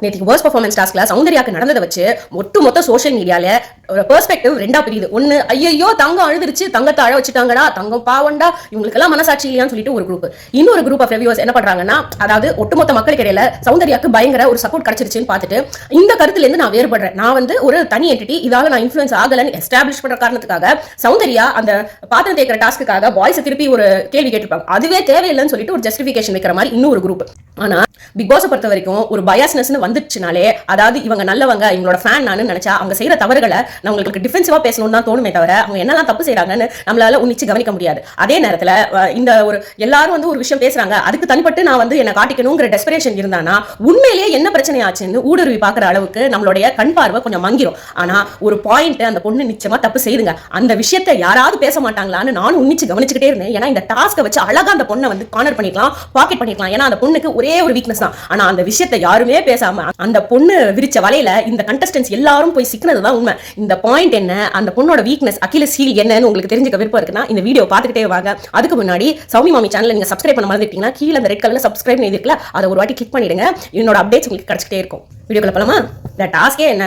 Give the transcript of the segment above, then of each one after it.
நேற்று worst performance டாஸ்க்ல சௌந்தர்யாக்கு நடந்ததை வச்சு ஒட்டுமொத்த சோஷியல் மீடியால ஒரு பெர்ஸ்பெக்டிவ் ரெண்டா பிரியுது. ஒன்னு ஐயோ தங்கம் அழுதுருச்சு, தங்கத்தை அழ வச்சுட்டாங்கடா, தங்கம் பாவண்டா, இவங்களுக்கு எல்லாம் மனசாட்சி இல்லையான்னு சொல்லிட்டு ஒரு குரூப். இன்னொரு குரூப் ஆஃப் ரிவ்யூவர்ஸ் என்ன பண்றாங்கன்னா, அதாவது ஒட்டுமொத்த மக்களுக்கு இடையில சௌந்தர்யாக்கு பயங்கர ஒரு சப்போர்ட் கிடைச்சிருச்சுன்னு பார்த்துட்டு இந்த கருத்துல இருந்து நான் வேறுபடுறேன், நான் வந்து ஒரு தனி என்டிட்டி, இதால நான் இன்ஃப்ளூயன்ஸ் ஆகலன்னு எஸ்டாப்ளிஷ் பண்ற காரணத்துக்காக சௌந்தர்யா அந்த பாத்திரம் தேய்க்கிற டாஸ்க்குக்காக பாய்ஸ் திருப்பி ஒரு கேள்வி கேட்டிருப்பாங்க, அதுவே தேவையில்லைன்னு சொல்லிட்டு ஒரு ஜஸ்டிபிகேஷன் வைக்கிற மாதிரி இன்னொரு குரூப். ஆனா பிக் பாஸ் பொறுத்த வரைக்கும் ஒரு பயாஸ்னஸ் வந்துச்சுனாலே, அதாவது இவங்க நல்லவங்க, இவங்களோட ஃபேன் நான் நினைச்சா அவங்க செய்யற தவறுகளை நான் உங்களுக்கு டிஃபென்சிவா பேசணும்னு தான் தோணுமே தவிர அவங்க என்னெல்லாம் தப்பு செய்யறாங்கன்னு நம்மளால உன்னிச்சு கவனிக்க முடியாது. அதே நேரத்துல இந்த ஒரு எல்லாரும் வந்து ஒரு விஷயம் பேசுறாங்க, அதுக்கு தனிப்பட்டு நான் வந்து என்ன காட்டிக்கணுங்கிற டெஸ்பரேஷன் இருந்தானா உண்மையிலேயே என்ன பிரச்சனை ஆச்சுன்னு ஊடுருவி பாக்குற அளவுக்கு நம்மளுடைய கண் பார்வை கொஞ்சம் மங்கிரும். ஆனா ஒரு பாயிண்ட், அந்த பொண்ணு நிச்சயமா தப்பு செய்யுங்க, அந்த விஷயத்தை யாராவது பேச மாட்டாங்களான்னு நானும் உன்னிச்சு கவனிச்சுக்கிட்டே இருந்தேன். ஏன்னா இந்த டாஸ்க்கை வச்சு அழகா அந்த பொண்ணை வந்து கார்னர் பண்ணிக்கலாம், பாக்கெட் பண்ணிக்கலாம். ஏன்னா அந்த பொண்ணுக்கு ஒரே ஒரு வீக்னஸ் தான். ஆனா அந்த விஷயத்தை யாருமே பேசாம அந்த பொண்ணு விரிச்ச வலையில இந்த கண்டஸ்டன்ஸ் எல்லாரும் போய் சிக்கினதுதான் உண்மை. இந்த பாயிண்ட் என்ன, அந்த பொண்ணோட வீக்னஸ் அகிலஸ் ஹீல் என்னன்னு உங்களுக்கு தெரிஞ்சுக்க விருப்பம் இருக்குன்னா இந்த வீடியோ பார்த்துக்கிட்டே வாங்க. அதுக்கு முன்னாடி சௌமி மாமி சேனல் நீங்க சப்ஸ்கிரைப் பண்ண மறந்துட்டீங்கன்னா கீழே அந்த ரெட் கலர்ல சப்ஸ்கிரைப் இருக்குல்ல, அதை ஒரு வாட்டி கிளிக் பண்ணிடுங்க. என்னோட அப்டேட்ஸ் உங்களுக்கு கிடைச்சிட்டே இருக்கும். வீடியோக்குள்ள போலாமா? இந்த டாஸ்கே என்ன,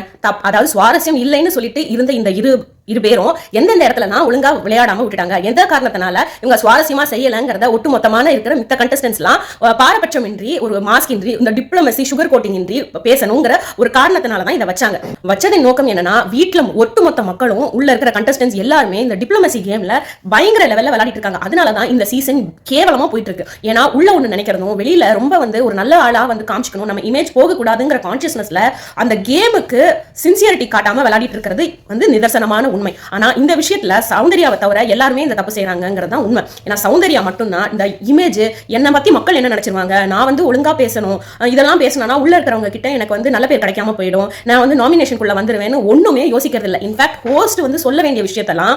அதாவது சுவாரஸ்யம் இல்லைன்னு சொல்லிட்டு இருந்த இந்த இரு பேரும் எந்தெந்த இடத்துல நான் ஒழுங்கா விளையாடாம விட்டுட்டாங்க, எந்த காரணத்தினால இவங்க சுவாரஸ்யமா செய்யலங்கிறத ஒட்டுமொத்தமான இருக்கிற மித்த கண்டஸ்டன்ஸ் எல்லாம் பாரபட்சம் இன்றி, ஒரு மாஸ்க் இன்றி, இந்த டிப்ளமசி சுகர் கோட்டிங் இன்றி பேசணுங்கிற ஒரு காரணத்தினாலதான் இதை வச்சாங்க. வச்சதின் நோக்கம் என்னன்னா, வீட்டுல ஒட்டுமொத்த மக்களும் உள்ள இருக்கிற கண்டஸ்டன்ஸ் எல்லாருமே இந்த டிப்ளமசி கேம்ல பயங்கர லெவல்ல விளையாடிட்டு இருக்காங்க. அதனாலதான் இந்த சீசன் கேவலமா போயிட்டு இருக்கு. ஏன்னா உள்ள ஒண்ணு நினைக்கிறதும் வெளியில ரொம்ப வந்து ஒரு நல்ல ஆளா வந்து காமிச்சிக்கணும், நம்ம இமேஜ் போக கூடாதுங்கிற கான்சியஸ்னஸ்ல அந்த கேமுக்கு சின்சியரிட்டி காட்டாம விளையாடிட்டு இருக்கிறது வந்து நிதர்சனமான உண்மை. ஆனா இந்த விஷயத்துல சௌந்தர்யாவை தவிர எல்லாருமே இந்த தப்பு செய்யறாங்கிறது உண்மை. ஏன்னா சௌந்தர்யா மட்டும்தான் இந்த இமேஜ், என்னை பத்தி மக்கள் என்ன நினைச்சிருவாங்க, நான் வந்து ஒழுங்கா பேசணும், இதெல்லாம் பேசினா உள்ள இருக்கிறவங்க கிட்ட எனக்கு வந்து நல்ல பேர் கிடைக்காம போயிடும், நான் வந்து நாமினேஷனுக்குள்ள வந்துருவேன்னு ஒண்ணுமே யோசிக்கிறது இல்லை. இன்ஃபேக்ட் ஹோஸ்ட் வந்து சொல்ல வேண்டிய விஷயத்தெல்லாம்,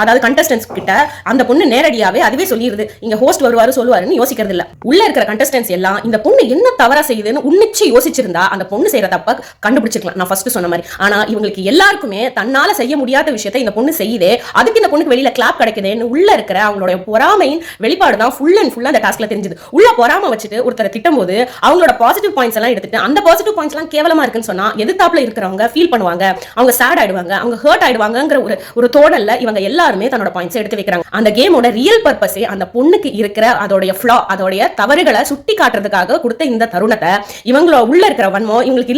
அதாவது கண்டஸ்டன்ஸ் கிட்ட அந்த பொண்ணு நேரடியாவே அதுவே சொல்லிடுது, இங்க ஹோஸ்ட் வருவாரு சொல்லுவாருன்னு யோசிக்கிறது இல்லை. உள்ள இருக்கிற கண்டஸ்டன்ஸ் எல்லாம் இந்த பொண்ணு என்ன தவறா செய்யுதுன்னு உன்னிச்சு யோசிச்சிருந்தா அந்த பொண்ணு செய்யற தப்ப கண்டுபிடிச்சிக்கலாம், நான் ஃபர்ஸ்ட் சொன்ன மாதிரி. ஆனா இவங்களுக்கு எல்லாருக்குமே தன்னால செய்ய முடியாத விஷயத்தை இந்த பொண்ணு செய்யுதே, அதுக்கு இந்த பொண்ணுக்கு வெளியில கிளாப் கிடைக்குதுன்னு உள்ள இருக்கிற அவங்களுடைய பொறாமையின் வெளிப்பாடு தான் ஃபுல் அண்ட் ஃபுல்லா அந்த டாஸ்க்ல தெரிஞ்சது. உள்ள பொறாம வச்சுட்டு ஒருத்தரை திட்டும் போது அவங்களோட பாசிட்டிவ் பாயிண்ட்ஸ் எல்லாம் எடுத்துட்டு அந்த பாசிட்டிவ் பாயிண்ட்ஸ் எல்லாம் கேவலமா இருக்குன்னு சொன்னா எதிர்த்தாப்புல இருக்கிறவங்க ஃபீல் பண்ணுவாங்க, அவங்க சேட் ஆயிடுவாங்க, அவங்க ஹர்ட் ஆயிடுவாங்கங்கிற ஒரு தோடல்ல இவங்க எல்லாருமே தன்னோட பாயிண்ட்ஸ் எடுத்து வைக்கிறாங்க. அந்த கேமோட ரியல் பர்பஸே அந்த பொண்ணுக்கு இருக்கிற அதோடைய ஃப்ளா, அதோடைய தவறுகளை சுட்டி காட்டுறதுக்காக கொடுத்த இந்த தருணத்தை இவங்களோட உள்ள இருக்கிற வன்மம், இவங்களுக்கு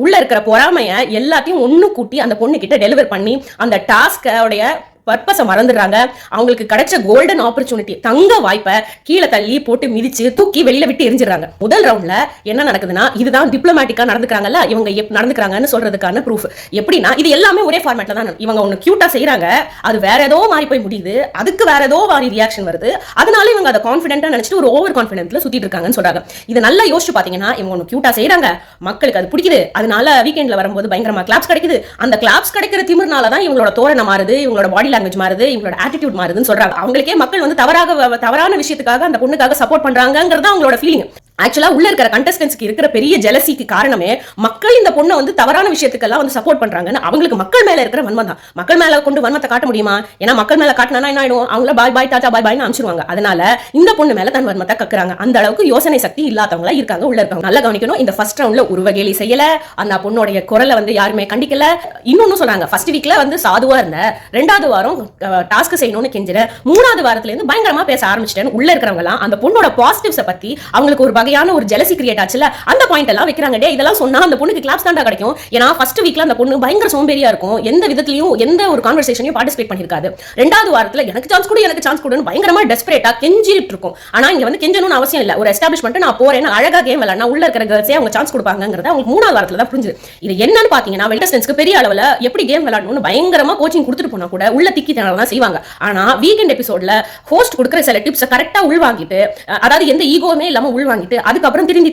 உள்ள இருக்கிற பொறாமைய எல்லாத்தையும் ஒண்ணு கூட்டி அந்த பொண்ணு கிட்ட டெலிவர் பண்ணி அந்த டாஸ்கோடைய பர்பஸை மறந்துடுறாங்க. அவங்களுக்கு கிடைச்ச கோல்டன் ஆப்பர்ச்சுனிட்டி, தங்க வாய்ப்பை கீழே தள்ளி போட்டு மிதிச்சு தூக்கி வெளியில விட்டு எரிஞ்சிடறாங்க. முதல் ரவுண்ட்ல என்ன நடக்குதுன்னா, இதுதான் டிப்ளமேட்டிக்கா நடந்துக்கிறாங்கல்ல இவங்க நடந்துக்கிறாங்கன்னு சொல்றதுக்கான ப்ரூஃப். எப்படின்னா இது எல்லாமே ஒரே ஃபார்மேட்ல தான். இவங்க ஒன்னு கியூட்டா செய்யறாங்க, அது வேற ஏதோ மாதிரி போய் முடியுது, அதுக்கு வேற ஏதோ மாதிரி ரியாக்ஷன் வருது, அதனால இவங்க அதை கான்ஃபிடென்ட்டா நினைச்சிட்டு ஒரு ஓவர் கான்ஃபிடென்ட்ல சுத்திட்டு இருக்காங்கன்னு சொல்றாங்க. இதை நல்லா யோசிச்சு பாத்தீங்கன்னா, இவங்க ஒன்னு கியூட்டா செய்யறாங்க, மக்களுக்கு அது பிடிக்குது, அதனால வீக்கெண்ட்ல வரும்போது பயங்கரமா கிளாப்ஸ் கிடைக்குது, அந்த கிளாப்ஸ் கிடைக்கிற திமிர்னால தான் இவங்களோட தோரணை மாறுது, இவங்களோட பாடி லாங்குவேஜ் மாறுது, இவங்களோட ஆட்டிடியூட் மாறுதுன்னு சொல்றாங்க. அவங்களுக்கே மக்கள் வந்து தவறான விஷயத்துக்காக அந்த பொண்ணுக்காக சப்போர்ட் பண்றாங்கங்கிறது அவங்களோட ஃபீலிங். ஆக்சுவலா உள்ள இருக்கிற கண்டஸ்டன்ஸ்க்கு இருக்கிற பெரிய ஜெலசிக்கு காரணமே மக்கள் இந்த பொண்ணை வந்து தவறான விஷயத்துக்கெல்லாம் வந்து சப்போர்ட் பண்றாங்கன்னு அவங்களுக்கு மக்கள் மேல இருக்கிற வன்மம் தான். மக்கள் மேல கொண்டு வன்மத்தை காட்ட முடியுமா? ஏன்னா மக்கள் மேல காட்டினா என்ன ஆயிடும், அவங்கள பாய் பாய் டாடா பாய் பாய்னு அனுப்பிச்சிருவாங்க. அதனால இந்த பொண்ணு மேல தன் வன்மத்தை கக்குறாங்க. அந்த அளவுக்கு யோசனை சக்தி இல்லாதவங்களா இருக்காங்க உள்ள இருக்காங்க. நல்லா கவனிக்கணும், இந்த ஃபர்ஸ்ட் ரவுண்ட்ல ஒரு வகையில செய்யல, அந்த பொண்ணோடைய குரலை வந்து யாருமே கண்டிக்கல. இன்னொன்னு சொல்றாங்க, ஃபர்ஸ்ட் வீக்ல வந்து சாதுவா இருந்த, ரெண்டாவது வாரம் டாஸ்க் செய்யணும்னு கெஞ்சிர, மூணாவது வாரத்துல இருந்து பயங்கரமா பேச ஆரம்பிச்சிட்டேன்னு உள்ள இருக்கிறவங்க எல்லாம் அந்த பொண்ணோட பாசிட்டிவ்ஸை பத்தி அவங்களுக்கு ஒரு வகையான ஒரு ஜெலசி கிரியேட் ஆச்சுல, அந்த பாயிண்ட் எல்லாம் வைக்கிறாங்க. டே இதெல்லாம் சொன்னா அந்த பொண்ணுக்கு கிளாப்ஸ் தான்டா கிடைக்கும். ஏன்னா ஃபர்ஸ்ட் வீக்ல அந்த பொண்ணு பயங்கர சோம்பேறியா இருக்கும், எந்த விதத்திலயும் எந்த ஒரு கான்வர்சேஷனையும் பார்ட்டிசிபேட் பண்ணிருக்காது. ரெண்டாவது வாரத்துல எனக்கு சான்ஸ் கொடுன்னு பயங்கரமா டெஸ்பரேட்டா கெஞ்சிட்டு இருக்கும். ஆனா இங்க வந்து கெஞ்சணும்னு அவசியம் இல்ல, ஒரு எஸ்டாப்ளிஷ்மெண்ட் நான் போறேன், அழகா கேம் விளையாடுனா உள்ள இருக்கிற கேர்ள்ஸே அவங்க சான்ஸ் கொடுப்பாங்கங்கறத அவங்க மூணாவது வாரத்துல தான் புரிஞ்சுது. இது என்னன்னு பாத்தீங்கன்னா, வெல்டஸ்டன்ஸ்க்கு பெரிய அளவுல எப்படி கேம் விளையாடணும்னு பயங்கரமா கோச்சிங் கொடுத்துட்டு போனா கூட உள்ள திக்கி தான் செய்வாங்க. ஆனா வீக்கெண்ட் எபிசோட்ல ஹோஸ்ட் கொடுக்குற சில டிப்ஸ் கரெக்டா உள்வாங்கிட்டு, அதாவது எந்த ஈகோமே இல்லாம உள்வாங்கிட்டு அதுக்கப்புறம் திரும்பி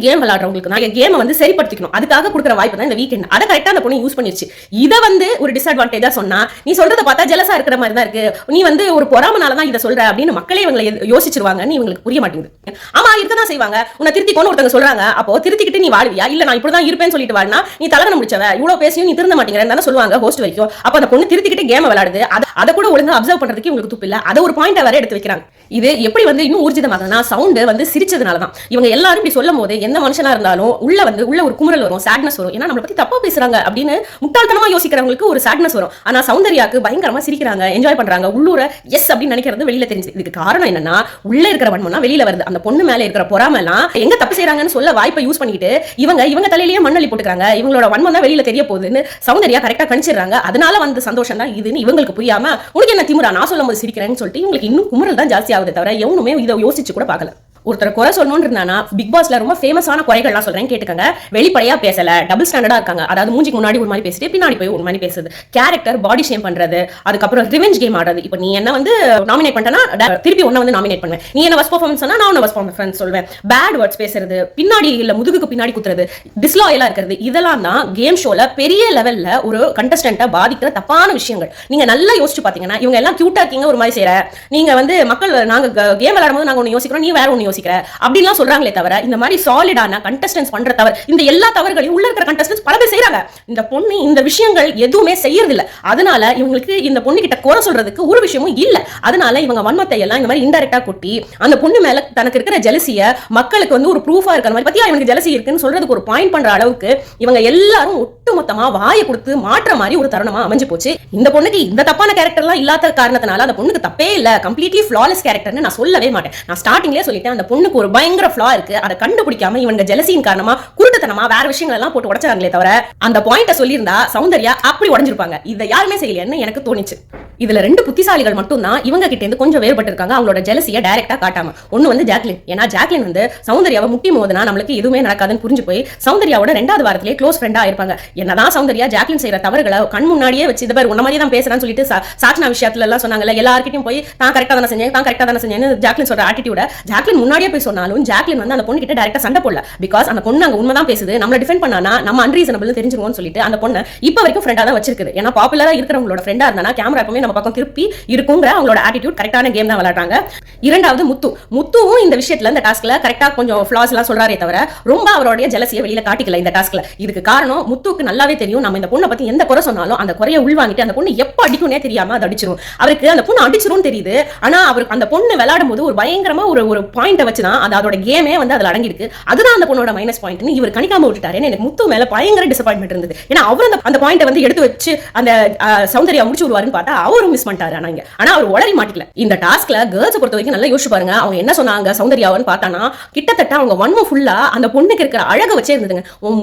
கேம் விளையாடுறவங்களுக்கு நான் கேமை வந்து சரிப்படுத்திக்கணும், அதுக்காக கொடுக்குற வாய்ப்பு தான் இந்த வீக்கெண்ட். அதை கரெக்டா அந்த பொண்ணு யூஸ் பண்ணிருச்சு. இதை வந்து ஒரு டிஸ்அட்வான்டேஜா சொன்னா, நீ சொல்றத பார்த்தா ஜெலஸா இருக்கிற மாதிரி தான் இருக்கு, நீ வந்து ஒரு பொறாமனால தான் இதை சொல்ற அப்படின்னு மக்களே இவங்களை யோசிச்சிருவாங்கன்னு இவங்களுக்கு புரிய மாட்டேங்குது. ஆமா இருக்கதான் செய்வாங்க. உன்னை திருத்திக்கோன்னு ஒருத்தங்க சொல்றாங்க, அப்போ திருத்திக்கிட்டு நீ வாழ்வியா? இல்ல நான் இப்படிதான் இருப்பேன்னு சொல்லிட்டு வாழ்னா நீ தலகணம் முடிச்சவ, இவ்வளவு பேசியும் நீ திருந்த மாட்டேங்கிறன்னு சொல்லுவாங்க ஹோஸ்ட் வரைக்கும். அப்ப அந்த பொண்ணு திருத்திக்கிட்டு கேம் விளையாடுது, அதை கூட ஒழுங்கா அப்சர்வ் பண்றதுக்கு உங்களுக்கு துப்பு இல்ல, அதை ஒரு பாயிண்ட் வர எடுத்து வைக்கிறாங்க. இது எப்படி வந்து இன்னும் ஊர்ஜிதமாகனா, சவுண்ட் வந்து சிரிச்சதுனால அவ்வளவுதான். இவங்க எல்லாரும் இப்படி சொல்லும் போது எந்த மனுஷனா இருந்தாலும் உள்ள ஒரு குமுறல் வரும், sadness வரும். ஏன்னா நம்மளை பத்தி தப்பா பேசுறாங்க அப்படின்னு முட்டாள்தனமா யோசிக்கிறவங்களுக்கு ஒரு sadness வரும். ஆனா சௌந்தர்யாக்கு பயங்கரமா சிரிக்கிறாங்க, என்ஜாய் பண்றாங்க, உள்ளூர எஸ் அப்படின்னு நினைக்கிறது வெளியில தெரிஞ்சு. இதுக்கு காரணம் என்னன்னா உள்ள இருக்கிற வன்மம்னா வெளியில வருது. அந்த பொண்ணு மேல இருக்கிற பொறாமலாம் எங்க தப்பு செய்யறாங்கன்னு சொல்ல வாய்ப்பை யூஸ் பண்ணிட்டு இவங்க தலையிலேயே மண்ணள்ளி போட்டுக்கிறாங்க. இவங்களோட வன்மம் தான் வெளியில தெரிய போகுதுன்னு சௌந்தர்யா கரெக்டா கணிச்சிடுறாங்க. அதனால வந்து சந்தோஷம் தான் இதுன்னு இவங்களுக்கு புரியாம உனக்கு என்ன திமுறா நான் சொல்லும் போது சிரிக்கிறேன்னு சொல்லிட்டு இவங்களுக்கு இன்னும் குமுறல் தான் ஜாஸ்தி ஆகுது தவிர எவனுமே இதை யோசிச்சு கூட பார்க்கல. ஒருத்தர் குறை சொல்லணும்னு இருந்தானா பிக் பாஸ்ல ரொம்ப ஃபேமஸான குறைகள்லாம் சொல்றேன் கேட்டுக்கங்க. வெளிப்படையா பேசல, டபுள் ஸ்டாண்டர்டா இருக்காங்க. அதாவது மூஞ்சிக்கு முன்னாடி ஒரு மாதிரி பேசிட்டு பின்னாடி போய் ஒரு மாதிரி பேசுது, கேரக்டர் பாடி ஷேம் பண்றது, அதுக்கப்புறம் ரிவெஞ்ச் கேம் ஆடுறது. இப்போ நீ என்ன வந்து நாமினேட் பண்ணனா திருப்பி ஒன்ன வந்து நாமினேட் பண்ணுவேன், நீ என்ன வர்ஸ்ட் பெர்ஃபார்மன்ஸ் சொன்னா நான் வர்ஸ்ட் பெர்ஃபார்மன்ஸ் சொல்வேன், பேட் வேர்ட்ஸ் பேசுறது, பின்னாடி இல்ல முதுகுக்கு பின்னாடி குத்துறது, டிஸ்லாயலா இருக்கிறது, இதெல்லாம் தான் கேம் ஷோல பெரிய லெவல்ல ஒரு கண்டஸ்டன்ட்டை பாதிக்கிற தப்பான விஷயங்கள். நீங்க நல்லா யோசிச்சு பாத்தீங்கன்னா இவங்க எல்லாம் கியூட்டா இருக்கீங்க ஒரு மாதிரி செய்யற, நீங்க வந்து மக்கள் நாங்க கேம் விளையாடும் போது நாங்க ஒன்னு யோசிக்கிறோம், நீ வேற ஒன்னு யோசிக்கிற அப்படிலாம் சொல்றாங்களே தவிர இந்த மாதிரி சாலிடான கண்டஸ்டன்ஸ் பண்ற தவிர இந்த எல்லா தவறுகளையும் உள்ள இருக்கிற கண்டஸ்டன்ஸ் பல பேர் செய்யறாங்க. இந்த பொண்ணு இந்த விஷயங்கள் எதுவுமே செய்யறது இல்ல. அதனால இவங்களுக்கு இந்த பொண்ணு கிட்ட குறை சொல்றதுக்கு ஒரு விஷயமும் இல்ல. அதனால இவங்க வன்மத்தை எல்லாம் இந்த மாதிரி இன்டைரக்டா கொட்டி அந்த பொண்ணு மேல தனக்கு இருக்கிற ஜெலசிய மக்களுக்கு வந்து ஒரு ப்ரூஃபா இருக்கிற மாதிரி பத்தியா இவனுக்கு ஜெலசி இருக்குன்னு சொல்றதுக்கு ஒரு பாயிண்ட் பண்ற அளவுக்கு இவங்க எல்லாரும் ஒட்டுமொத்தமா வாயை கொடுத்து மாற்ற மாதிரி ஒரு தருணமா அமைஞ்சு போச்சு. இந்த பொண்ணுக்கு இந்த தப்பான கேரக்டர் எல்லாம் இல்லாத காரணத்தினால அந்த பொண்ணுக்கு தப்பே இல்ல, கம்ப்ளீட்லி ஃப்ளாலெஸ் கேரக்டர்னு நான் சொல்லவே மாட்டேன். நான் ஸ்டார்டிங்லேயே சொல்லிட்டேன் அந்த பொண்ணுக்கு ஒரு பயங்கர ஃப்ளா இருக்கு. அதை கண்டுபிடிக்காம இவங்க ஜெலசியின் காரணமா குருட்டுத்தனமா வேற விஷயங்கள் எல்லாம் போட்டு உடைச்சாங்களே தவிர அந்த பாயிண்ட சொல்லியிருந்தா சௌந்தர்யா அப்படி உடைஞ்சிருப்பாங்க. இதை யாருமே செய்யலைன்னு எனக்கு தோணுச்சு. இதுல ரெண்டு புத்திசாலிகள் மட்டும் தான் இவங்க கிட்ட இருந்து கொஞ்சம் வேறுபட்டு இருக்காங்க, அவங்களோட ஜெலசியை டைரக்டா காட்டாம. ஒன்னு வந்து ஜாக்லின். ஏன்னா ஜாக்லின் வந்து சௌந்தர்யாவை முட்டி மோதுனா நம்மளுக்கு எதுவுமே நடக்காதுன்னு புரிஞ்சு போய் சௌந்தர்யாவோட 2வது வாரத்திலே க்ளோஸ் ஃப்ரெண்டா இருப்பாங்க. என்னதான் சௌந்தர்யா ஜாக்லின் செய்யற தவறுகளை கண் முன்னாடியே வச்சு இது பேர் உன்ன மாதிரி தான் பேசுறான்னு சொல்லிட்டு சாட்சினா விஷயத்துல எல்லாம் சொன்னாங்கல்ல, எல்லார்கிட்டையும் போய் தான் கரெக்டா தானே செஞ்சேன்னு ஜாக்லின் சொல்ற ஆட்டிடியூட ஜாக்லின் முன்னாடியே போய் சொன்னாலும் ஜாக்லின் வந்து அந்த பொண்ணு கிட்ட டைரக்டா சண்டை போடல. பிகாஸ் அந்த பொண்ணு அங்க உண்மைதான் பேசுது, நம்மள டிஃபெண்ட் பண்ணானா நம்ம அன்ரீசனபிள் தெரிஞ்சிருவோம்னு சொல்லிட்டு அந்த பொண்ணு இப்ப வரைக்கும் ஃப்ரெண்டா தான் வச்சிருக்குது. ஏன்னா பாப்புலரா இருக்கிறவங்களோட ஃப்ரெண்டா இருந்தா கேமரா எப்பவுமே நம்ம பக்கம் திருப்பி இருக்குங்கிற அவங்களோட ஆட்டிடியூட் கரெக்டான கேம் தான் விளையாடுறாங்க. இரண்டாவது முத்துவும் இந்த விஷயத்துல இந்த டாஸ்க்ல கரெக்டா கொஞ்சம் ஃபிளாஸ் எல்லாம் சொல்றாரே தவிர ரொம்ப அவருடைய ஜெலசியை வெளியில காட்டிக்கல இந்த டாஸ்க்ல. இதுக்கு காரணம் முத்துக்கு நல்லாவே தெரியும் நம்ம இந்த பொண்ணை பத்தி எந்த குறை சொன்னாலும் அந்த குறையை உள்வாங்கிட்டு அந்த பொண்ணு எப்ப அடிக்கும்னே தெரியாம அது அடிச்சிரும். அவருக்கு அந்த பொண்ணு அடிச்சிரும் தெரியுது, ஆனா அவருக்கு அந்த பொண்ணு விளையாடும் போது ஒரு பயங்கரமா ஒரு பாயிண்ட வச்சுதான் அதோட கேமே வந்து அதுல அடங்கிருக்கு. அதுதான் அந்த பொண்ணோட மைனஸ் பாயிண்ட். இவர் கணிக்காம விட்டுட்டாரு. எனக்கு முத்து மேல பயங்கர டிசப்பாயின்மெண்ட் இருந்தது. ஏன்னா அவர் அந்த பாயிண்ட வந்து எடுத்து வச்சு அந்த சௌந்தர்யா முடிச்சு விடுவாருன்னு பார்த்தா அவரும் மிஸ் பண்ணிட்டாரு. ஆனா அவர் உளறி மாட்டிக்கல. இந்த டாஸ்க்ல கேர்ள்ஸ் பொறுத்த வரைக்கும் நல்லா யோசிச்சு பாருங்க. அவங்க என்ன சொன்னாங்க சௌந்தர்யாவன்னு பார்த்தானா கிட்டத்தட்ட அவங்க வன்மம் ஃபுல்லா அந்த பொண்ணுக்கு இருக்கிற அழக வச்சே இருந்ததுங்க. உன்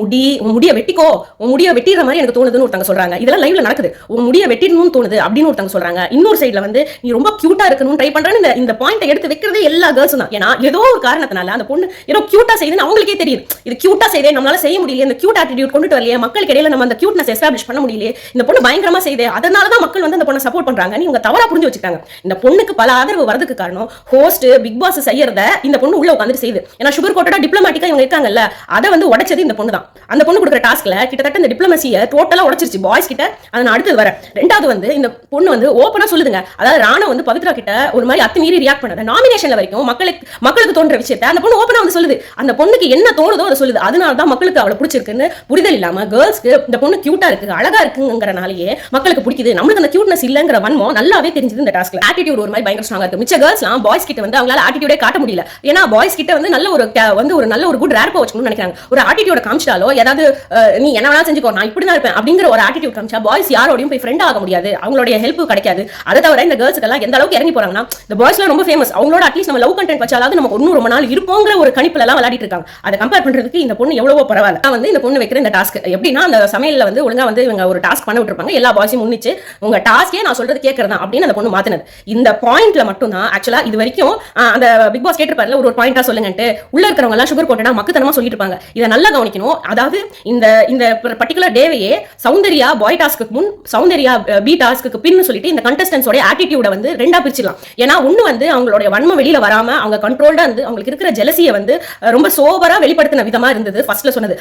முடிய வெட்டிக்கோ, உன் முடிய வெட்டிற மாதிரி எனக்கு தோணுதுன்னு ஒருத்தங்க சொல்றாங்க. இதெல்லாம் லைவ்ல நடக்குது. உன் முடிய வெட்டிடணும்னு தோணுது அப்படின்னு ஒருத்தங்க சொல்றாங்க. இன்னொரு சைடுல வந்து நீ ரொம்ப கியூட்டா இருக்கணும்னு ட்ரை பண்றேன்னு இந்த பாயிண்ட எடுத்து வைக்கிறதே எல்லா கேர்ள்ஸும் தான். ஏன்னா ஏதோ ஒரு காரணத்தினால அந்த பொண்ணு ஏதோ கியூட்டா செய்யுதுன்னு அவங்களுக்கே தெரியுது. இது கியூட்டா செய்தே நம்மளால செய்ய முடியல, இந்த கியூட் ஆட்டிடியூட் கொண்டுட்டு வரலையே, மக்களுக்கு இடையில நம்ம அந்த கியூட்னஸ் எஸ்டாப்ளிஷ் பண்ண முடியல, இந்த பொண்ணு பயங்கரமா செய்தே, அதனாலதான் மக்கள் வந்து அந்த பொண்ணை சப்போர்ட் பண்றாங்க. நீங்க தவறா புரிஞ்சு வச்சுக்காங்க. இந்த பொண்ணுக்கு பல ஆதரவு வரதுக்கு காரணம் ஹோஸ்ட் பிக் பாஸ் செய்யறத இந்த பொண்ணு உள்ள உட்கார்ந்து செய்யுது. ஏன்னா சுகர் கோட்டடா டிப்ளமேட்டிக்கா இவங்க இருக்காங்கல்ல, அதை வந்து உடைச்சது இந்த பொண்ணு தான். அந்த பொண்ணு கொடுக்குற டாஸ்க்ல கிட்டத்தட்ட இந்த டிப்ளமசியை டோட்டலா உடைச்சிருச்சு பாய்ஸ் கிட்ட. அதை நான் அடுத்து வரேன். ரெண்டாவது வந்து இந்த பொண்ணு வந்து ஓப்பனா சொல்லுதுங்க. அதாவது ராணா வந்து பவித்ரா கிட்ட ஒரு மாதிரி அத்துமீறி ரியாக்ட் பண்ணது நாமினேஷன்ல வரைக்கும் மக்களுக்கு தோன்ற விஷயத்தை அந்த பொண்ணு ஓப்பனா வந்து சொல்லுது. அந்த பொண்ணுக்கு என்ன தோணுதோ அதை சொல்லுது. அதனாலதான் மக்களுக்கு அவளை பிடிச்சிருக்குன்னு புரிதல் இல்லாம கேர்ள்ஸ்க்கு இந்த பொண்ணு கியூட்டா இருக்கு, அழகா இருக்குங்கிறனாலேயே மக்களுக்கு பிடிக்குது. நம்மளுக்கு அந்த கியூட்னஸ் இல்லங்கிற வன்மம் நல்லாவே தெரிஞ்சது இந்த டாஸ்க்ல. ஆட்டிடியூட் ஒரு மாதிரி பயங்கர ஸ்ட்ராங்கா இருக்கு. மிச்ச கேர்ள்ஸ்லாம் பாய்ஸ் கிட்ட வந்து அவங்களால ஆட்டிடியூடே காட்ட முடியல. ஏன்னா பாய்ஸ் கிட்ட வந்து நல்ல ஒரு குட் ரேப்போ வச்சுக்கணும்னு நினைக்கிறாங்க. ஒரு ஆட்டிடியூட காமிச்சாலோ ஏதாவது நீ என்ன வேணா செஞ்சுக்கோ நான் இப்படி தான் இருப்பேன் அப்படிங்கிற ஒரு ஆட்டிடியூட் காமிச்சா பாய்ஸ் யாரோடையும் போய் ஃப்ரெண்ட் ஆக முடியாது, அவங்களுடைய ஹெல்ப் கிடைக்காது. அதை தவிர இந்த கேர்ள்ஸ்க்கு எல்லாம் எந்த அளவுக்கு இறங்கி போறாங்கன்னா இந்த பாய்ஸ்லாம் ரொம்ப ஃபேமஸ், அவங்களோட அட்லீஸ்ட் நம்ம லவ் கண்டென்ட் வச்சாலாவது நமக்கு இன்னும் ரொம்ப நாள் இருப்போங்கிற ஒரு கணிப்புல எல்லாம் விளையாடிட்டு இருக்காங்க. அதை கம்பேர் பண்றதுக்கு இந்த பொண்ணு எவ்வளவோ பரவாயில்ல. நான் வந்து இந்த பொண்ணு வைக்கிற இந்த டாஸ்க் எப்படின்னா அந்த சமையல்ல வந்து ஒழுங்கா வந்து இவங்க ஒரு டாஸ்க் பண்ண விட்டுருப்பாங்க, எல்லா பாய்ஸையும் முன்னிச்சு உங்க டாஸ்கே நான் சொல்றது கேட்கறதா அப்படின்னு அந்த பொண்ணு மாத்தினது. இந்த பாயிண்ட்ல மட்டும் தான் ஆக்சுவலா இது வரைக்கும் அந்த பிக் பாஸ் கேட்டிருப்பாருல ஒரு பாயிண்டா சொல்லுங்கன்ட்டு உள்ள இருக்கிறவங்க எல்லாம் சுகர் கோட்டடா மக்குத்தனமா சொல்லிட்டு இருப்பாங்க. இதை நல்லா கவனிக்கணும். அதாவது இந்த பர்டிகுலர் டேவையே சௌந்தர்யா பாய் டாஸ்க்கு முன் சௌந்தர்யா பி டாஸ்க்கு பின்னு சொல்லிட்டு இந்த கண்டஸ்டன்ஸோட ஆட்டிடியூட வந்து ரெண்டா பிரிச்சிடலாம். ஏன்னா ஒண்ணு வந்து அவங்களுடைய வன்மம் வெளியில வராம அவங்க கண்ட்ரோல்டா இருந்து அவங்களுக்கு இருக்கிற ஜெலசியை வந்து ரொம்ப சோபரா வெளிப்படுத்தின விதமா இருந்தது ஃபர்ஸ்ட்ல சொன்னது.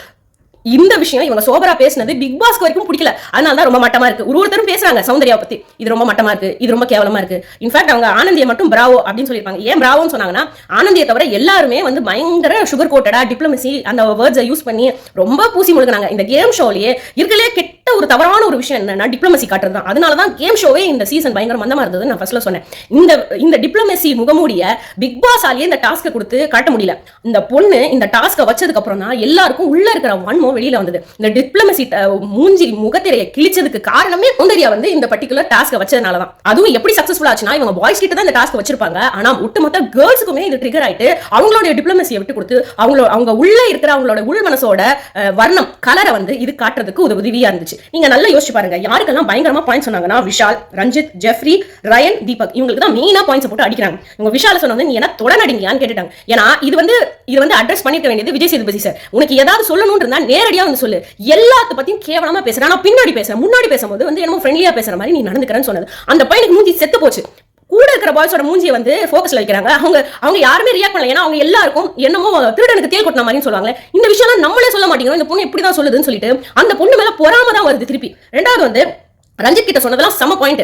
இந்த விஷயம் இவங்க சோபரா பேசினது பிக் பாஸ்க்கு வரைக்கும் பிடிக்கல. அதனால தான் ரொம்ப மட்டமா இருக்கு. ஒருத்தரும் பேசுறாங்க சௌந்தர்யா பத்தி, இது ரொம்ப மட்டமா இருக்கு, இது ரொம்ப கேவலமா இருக்கு. இன்ஃபேக்ட் அவங்க ஆனந்தியை மட்டும் பிராவோ அப்படின்னு சொல்லியிருப்பாங்க. ஏன் பிராவோன்னு சொன்னாங்கன்னா, ஆனந்தியை தவிர எல்லாருமே வந்து பயங்கர சுகர் கோட்டடா டிப்ளமசி அந்த வேர்ட்ஸை யூஸ் பண்ணி ரொம்ப பூசி முழுகினாங்க. இந்த கேம் ஷோலயே இருக்கலே கெட்ட ஒரு தவறான ஒரு விஷயம் என்னன்னா டிப்ளமசி காட்டுறது தான். அதனாலதான் கேம் ஷோவே இந்த சீசன் பயங்கர மந்தமா இருந்தது. நான் ஃபர்ஸ்ட்ல சொன்னேன், இந்த டிப்ளமசி முகமூடிய பிக் பாஸ் ஆலியே இந்த டாஸ்க்கை கொடுத்து காட்ட முடியல. இந்த பொண்ணு இந்த டாஸ்க்கை வச்சதுக்கு அப்புறம் தான் எல்லாருக்கும் உள்ள இருக்கிற வன்மம் வெளியில வந்தது. இந்த டிப்ளமசி மூஞ்சி முகத்திரையை கிழிச்சதுக்கு காரணமே சௌந்தர்யா வந்து இந்த பர்టిక్యులர் டாஸ்க் வச்சதனால தான். அதுவும் எப்படி சக்சஸ்ஃபுல்லா ஆச்சுனா, இவங்க பாய்ஸ் கிட்ட தான் இந்த டாஸ்க் வச்சிருப்பாங்க. ஆனா ஒட்டுமொத்த கேர்ள்ஸ்க்குமே இது ட்ரிகர் ஆயிட்டு அவங்களோட டிப்ளமசியை விட்டு கொடுத்து அவங்க உள்ள இருக்கிற அவங்களோட உள் மனசோட வர்ணம் கலரை வந்து இது காட்டுறதுக்கு உதவியா இருந்துச்சு. நீங்க நல்லா யோசிச்சு பாருங்க, யாருக்கெல்லாம் பயங்கரமா பாயிண்ட் சொன்னாங்கன்னா விஷால், ரஞ்சித், ஜெஃப்ரி, ரயன், தீபக் இவங்களுக்கு தான் மெயினா பாயிண்ட்ஸ் போட்டு அடிக்கிறாங்க. இவங்க விஷால சொன்னது நீ என்ன தொடநடிங்கயான்னு கேட்டுட்டாங்க. ஏன்னா இது வந்து அட்ரஸ் பண்ணிக்க வேண்டியது விஜய் சேதுபதி சார். உனக்கு ஏதாவது சொல்லணும்னு இருந்தா நேரடியா வந்து சொல்லு. எல்லாத்த பத்தியும் கேவலமா பேசுறேன், நான் பின்னாடி பேசுறேன், முன்னாடி பேசும்போது வந்து என்னமோ ஃப்ரெண்ட்லியா பேசுற மாதிரி நீ நடந்துக்கிறேன்னு சொன்னது. அந்த பையனுக்கு மூஞ்சி செத்து போச்சு. கூட இருக்கிற பாய்ஸோட மூஞ்சியை வந்து ஃபோக்கஸ்ல வைக்கிறாங்க. அவங்க யாருமே ரியாக்ட் பண்ணல. ஏன்னா அவங்க எல்லாருக்கும் என்னமோ திருடனுக்கு தேல் கொட்டின மாதிரி சொல்லுவாங்க. இந்த விஷயம் நம்மளே சொல்ல மாட்டேங்கிறோம், இந்த பொண்ணு இப்படிதான் சொல்லுதுன்னு சொல்லிட்டு அந்த பொண்ணு மேல பொறாம தான் வருது திருப்பி. ரெண்டாவது வந்து ரஞ்சித் கிட்ட சொன்னதெல்லாம் சம பாயிண்ட்.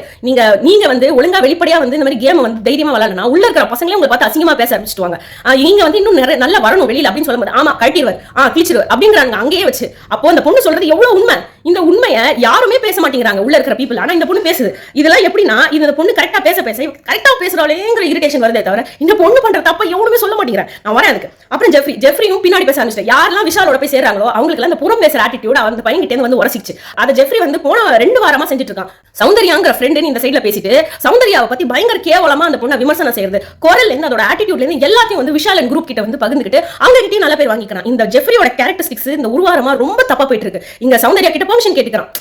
நீங்க வந்து ஒழுங்கா வெளிப்படையா வந்து இந்த மாதிரி கேம் வந்து தைரியமா விளையாடனா உள்ள இருக்கிற பசங்களே உங்களை பார்த்து அசிங்கமா பேச ஆரம்பிச்சுட்டுவாங்க. நீங்க வந்து இன்னும் நிறைய நல்லா வரணும் வெளியில அப்படின்னு சொல்லும்போது ஆமா கட்டிடுவார் கிழிச்சிடுவார் அப்படிங்கிறாங்க அங்கேயே வச்சு. அப்போ அந்த பொண்ணு சொல்றது எவ்வளவு உண்மை. இந்த உண்மையை யாருமே பேச மாட்டேங்கிறாங்க உள்ள இருக்கிற பீப்புள். ஆனா இந்த பொண்ணு பேசுது. இதெல்லாம் எப்படின்னா இந்த பொண்ணு கரெக்டா கரெக்டா பேசுறாளேங்கிற இரிட்டேஷன் வருதே தவிர இந்த பொண்ணு பண்ற தப்ப எவனுமே சொல்ல மாட்டேங்கிறேன். நான் வரேன் அதுக்கு. அப்புறம் ஜெஃப்ரியும் பின்னாடி பேச ஆரம்பிச்சிட்டேன். யாரெல்லாம் விஷாலோட போய் சேர்றாங்களோ அவங்களுக்கு அந்த புறம் பேசுற ஆட்டிடியூட் அந்த பையன் கிட்ட வந்து உரசிச்சு. அதை ஜெஃப்ரி வந்து போன 2 வாரமா செஞ்சுட்டு இருக்கான். சௌந்தர்யாங்கிற ஃப்ரெண்ட் இந்த சைடுல பேசிட்டு சௌந்தர்யாவை பத்தி பயங்கர கேவலமா அந்த பொண்ணை விமர்சனம் செய்யறது, குரல் இருந்து அதோட ஆட்டிடியூட்ல இருந்து எல்லாத்தையும் வந்து விஷால் குரூப் கிட்ட வந்து பகிர்ந்துக்கிட்டு அவங்க கிட்டே நல்ல பேர் வாங்கிக்கிறான். இந்த ஜெஃப்ரியோட கேரக்டரிஸ்டிக்ஸ் இந்த ஒரு வாரமா ரொம்ப தப்பா போயிட்டு இருக்கு. இங்க சௌந்தர்யா கிட்ட பெர்மிஷன் கேட்டுக்கிறான்,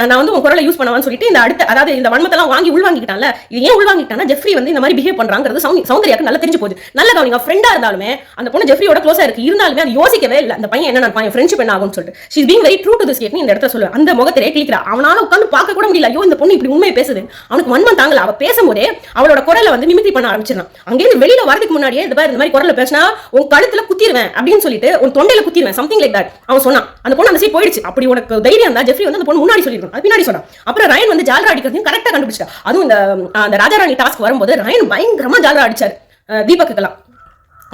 நான் வந்து உங்க குரலை யூஸ் பண்ணவான்னு சொல்லிட்டு இந்த அடுத்த அதாவது இந்த வன்மத்தெல்லாம் வாங்கி உள்வாங்கிட்டான்ல. இது ஏன் உள்வாங்கிட்டானா ஜெஃப்ரி வந்து இந்த மாதிரி பிஹேவ் பண்றாங்கிறது சௌந்தர்யாக்கு நல்லா தெரிஞ்சு போகுது. நல்ல கவனிங்க, ஃப்ரெண்டா இருந்தாலுமே அந்த பொண்ணு ஜெஃப்ரியோட க்ளோஸா இருக்கு இருந்தாலுமே அது யோசிக்கவே இல்லை அந்த பையன் என்ன நினைப்பான், ஃப்ரெண்ட்ஷிப் என்ன ஆகும்னு சொல்லிட்டு. She is being very true to this statement. இந்த இடத்துல சொல்லுவேன், அந்த முகத்திலே கிளிக்கிறா. அவனால உட்காந்து பார்க்க கூட முடியல. ஐயோ இந்த பொண்ணு இப்படி உண்மையை பேசுது. அவனுக்கு வன்மம் தாங்கல. அவ பேசும்போதே அவளோட குரலை வந்து மிமிக்ரி பண்ண ஆரம்பிச்சிடலாம். அங்கேயிருந்து வெளியில வரதுக்கு முன்னாடியே இந்த மாதிரி குரலை பேசினா உன் கழுத்துல குத்திடுவேன் அப்படின்னு சொல்லிட்டு உன் தொண்டையில குத்திடுவேன் சம்திங் லைக் தட் அவன் சொன்னான். அந்த பொண்ணு அந்த சைடு போயிடுச்சு. அப்படி உனக்கு தைரியம் தான் ஜெஃப்ரி வந்து அந்த பொண்ணு முன்னாடி சொல்லிருக்கணும், அது பின்னாடி சொன்னான். அப்புறம் ரயன் வந்து ஜாலரா அடிக்கிறதையும் கரெக்டா கண்டுபிடிச்சா. அதுவும் இந்த ராஜாராணி டாஸ்க் வரும்போது ரயன் பயங்கரமா ஜாலரா அடிச்சாரு தீபக்குலாம்.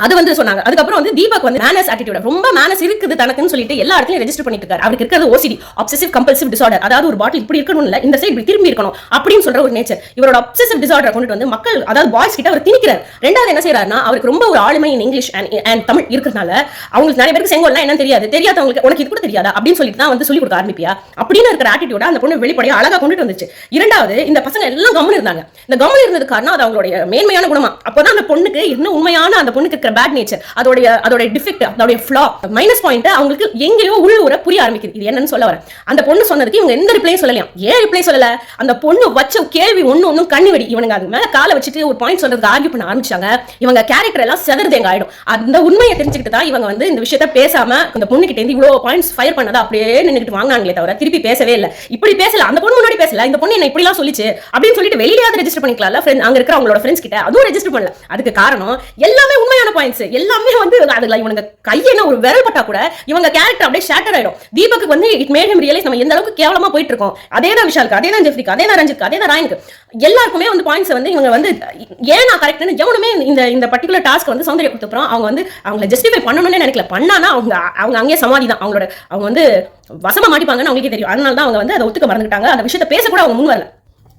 அது வந்து சொன்னாங்க. அதுக்கப்புறம் வந்து தீபக் வந்து மேனஸ் ஆட்டிடியூட் ரொம்ப மேனஸ் இருக்குது தனக்குன்னு சொல்லிட்டு எல்லா இடத்துலயும் ரெஜிஸ்டர் பண்ணிட்டு இருக்காரு. அவருக்கு இருக்கிறது OCD, ஆப்சசிவ் கம்பல்சிவ் டிசார்டர். அதாவது ஒரு பாட்டில் இப்படி இருக்கணும் இல்ல, இந்த சைடு இப்படி திரும்பி இருக்கணும் அப்படின்னு சொல்ற ஒரு நேச்சர். இவரோட ஆப்சசிவ் டிசார்டரை கொண்டு வந்து மக்கள் அதாவது பாய்ஸ் கிட்ட அவர் திணிக்கிறார். ரெண்டாவது என்ன செய்யறாருன்னா, அவருக்கு ரொம்ப ஒரு ஆளுமை இன் இங்கிலீஷ் அண்ட் தமிழ் இருக்கிறதுனால அவங்களுக்கு நிறைய பேருக்கு செங்கோல்னா என்ன தெரியாதவங்களுக்கு உனக்கு இது கூட தெரியாதா அப்படின்னு சொல்லிட்டு தான் வந்து சொல்லி கொடுக்க ஆரம்பிப்பியா அப்படின்னு இருக்கிற ஆட்டிடியூட அந்த பொண்ணு வெளிப்படையா அழகா கொண்டுட்டு வந்துச்சு. இரண்டாவது இந்த பசங்க எல்லாம் கம்முன்னு இருந்தாங்க. இந்த கம்முன்னு இருந்தது காரணம் அது அவங்களுடைய மேன்மையான குணமா. அப்பதான் அந்த பொண்ணுக்கு என்ன உண்மையான அந்த பொண்ணுக்கு பேட் நேச்சர், அதோட டிஃபெக்ட், அதோட ஃப்ளா, மைனஸ் பாயிண்ட் அவங்களுக்கு எங்கேயோ உள்ளூர புரிய ஆரம்பிக்குது. இது என்னன்னு சொல்ல வரேன். அந்த பொண்ணு சொன்னதுக்கு இவங்க எந்த ரிப்ளையும் சொல்லலையாம். ஏன் ரிப்ளை சொல்லல? அந்த பொண்ணு வச்ச கேள்வி ஒன்னும் கண்ணி வெடி. இவனுங்க அது மேல காலை வச்சுட்டு ஒரு பாயிண்ட் சொல்றதுக்கு ஆர்கியூ பண்ண ஆரம்பிச்சாங்க. இவங்க கேரக்டர் எல்லாம் செதறதேங்க ஆயிடும். அந்த உண்மையை தெரிஞ்சுக்கிட்டு தான் இவங்க வந்து இந்த விஷயத்த பேசாம அந்த பொண்ணு கிட்ட இருந்து இவ்வளவு பாயிண்ட்ஸ் ஃபயர் பண்ணதை அப்படியே நின்னுட்டு வாங்கினாங்களே தவிர திருப்பி பேசவே இல்லை. இப்படி பேசல, அந்த பொண்ணு முன்னாடி பேசல, இந்த பொண்ணு என்ன இப்படி எல்லாம் சொல்லிச்சு அப்படின்னு சொல்லிட்டு வெளியிலேயாவது ரெஜிஸ்டர் பண்ணிக்கலாம்ல அங்க இருக்கிற அவங்களோட ஃப்ரெண்ட்ஸ் கிட்ட. அதுவும் ரெஜிஸ்டர் பண்ணல. அதுக்கு காரணம் எல்லாமே உண்மையான பாயிண்ட்ஸ். எல்லாமே வந்து அதுல இவங்க கையில ஒரு விரல் பட்டா கூட இவங்க கேரக்டர் அப்படியே ஷேட்டர் ஆயிடும். தீபக்கு வந்து இட் மேட் ஹிம் ரியலைஸ் நம்ம எந்த அளவுக்கு கேவலமா போயிட்டு இருக்கோம். அதேதான் விஷாலுக்கு, அதேதான் ஜெஃப்ரிக்கு, அதேதான் ரஞ்சித்க்கு, அதேதான் ராயனுக்கு, எல்லாருக்குமே வந்து பாயிண்ட்ஸ் வந்து இவங்க வந்து ஏன் நான் கரெக்ட்னு எவனுமே இந்த பர்டிகுலர் டாஸ்க் வந்து சௌந்தர்யா கொடுத்தப்பறம் அவங்க வந்து அவங்களை ஜஸ்டிஃபை பண்ணணும்னு நினைக்கல. பண்ணானா அவங்க அங்கேயே சமாதி தான். அவங்க வந்து வசமா மாட்டிப்பாங்கன்னு அவங்களுக்கே தெரியும். அதனால தான் அவங்க வந்து அதை ஒத்துக்க மறந்துட்டாங்க. அந்த விஷயத்தை பேச கூட அவங்க முன் வரல.